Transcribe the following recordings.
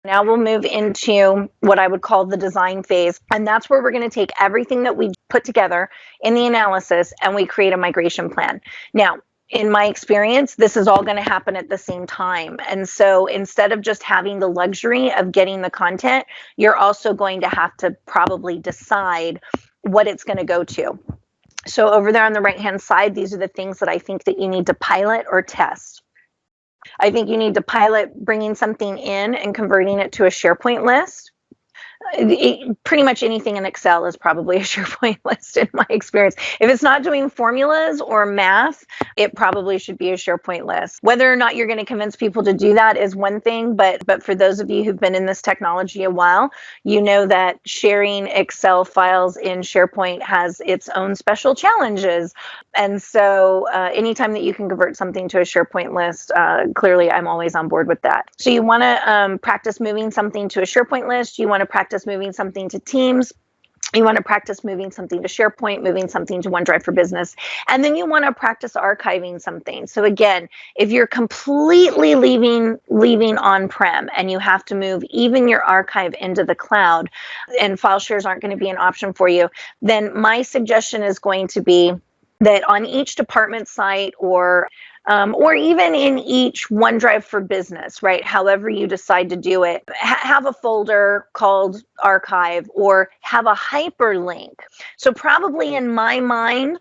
Now we'll move into what I would call the design phase. And that's where we're going to take everything that we put together in the analysis and we create a migration plan. Now, in my experience, this is all going to happen at the same time. And so instead of just having the luxury of getting the content, you're also going to have to probably decide what it's going to go to. So over there on the right-hand side, these are the things that I think that you need to pilot or test. I think you need to pilot bringing something in and converting it to a SharePoint list. Pretty much anything in Excel is probably a SharePoint list in my experience. If it's not doing formulas or math, it probably should be a SharePoint list. Whether or not you're going to convince people to do that is one thing, but for those of you who've been in this technology a while, you know that sharing Excel files in SharePoint has its own special challenges. And so anytime that you can convert something to a SharePoint list, clearly I'm always on board with that. So you want to practice moving something to a SharePoint list. You want to practice moving something to Teams. You want to practice moving something to SharePoint, moving something to OneDrive for Business, and then you want to practice archiving something. So again, if you're completely leaving on-prem and you have to move even your archive into the cloud and file shares aren't going to be an option for you, then my suggestion is going to be that on each department site or even in each OneDrive for Business, right? However you decide to do it, have a folder called archive or have a hyperlink. So probably in my mind,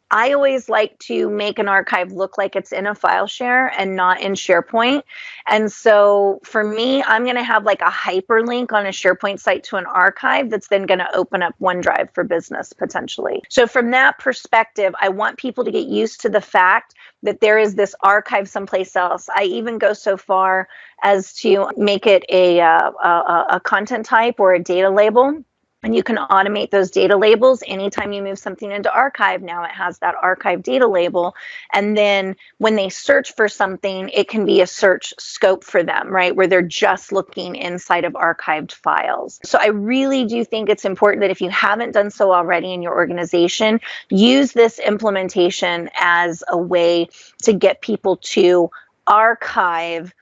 I always like to make an archive look like it's in a file share and not in SharePoint. And so for me, I'm going to have like a hyperlink on a SharePoint site to an archive that's then going to open up OneDrive for Business potentially. So from that perspective, I want people to get used to the fact that there is this archive someplace else. I even go so far as to make it a content type or a data label. And you can automate those data labels anytime you move something into archive. Now it has that archive data label. And then when they search for something, it can be a search scope for them, right? Where they're just looking inside of archived files. So I really do think it's important that if you haven't done so already in your organization, use this implementation as a way to get people to archive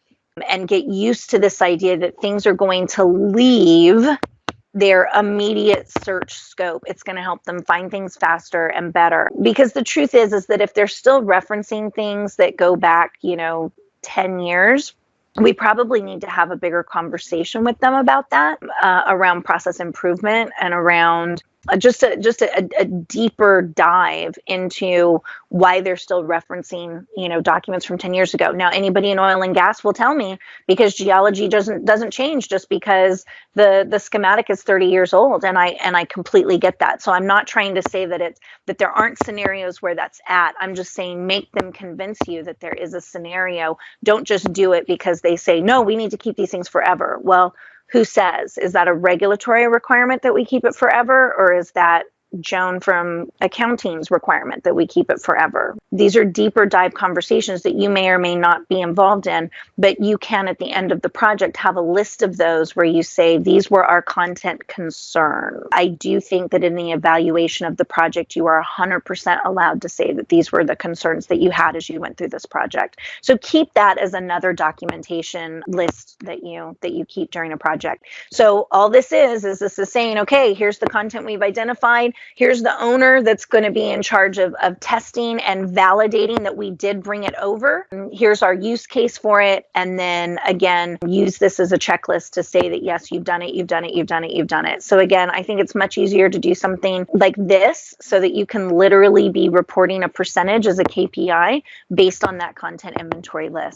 and get used to this idea that things are going to leave their immediate search scope. It's going to help them find things faster and better. Because the truth is that if they're still referencing things that go back, 10 years, we probably need to have a bigger conversation with them about that, around process improvement and around just a deeper dive into why they're still referencing, documents from 10 years ago. Now, anybody in oil and gas will tell me, because geology doesn't change just because the schematic is 30 years old, and I completely get that. So I'm not trying to say that there aren't scenarios where that's at. I'm just saying make them convince you that there is a scenario. Don't just do it because they say, no, we need to keep these things forever. Well, who says? Is that a regulatory requirement that we keep it forever, or is that Joan from accounting's requirement that we keep it forever? These are deeper dive conversations that you may or may not be involved in, but you can at the end of the project have a list of those where you say, these were our content concerns. I do think that in the evaluation of the project, you are 100% allowed to say that these were the concerns that you had as you went through this project. So keep that as another documentation list that you keep during a project. So all this is saying, okay, here's the content we've identified. Here's the owner that's going to be in charge of testing and validating that we did bring it over. Here's our use case for it. And then again, use this as a checklist to say that, yes, you've done it, you've done it, you've done it, you've done it. So again, I think it's much easier to do something like this so that you can literally be reporting a percentage as a KPI based on that content inventory list.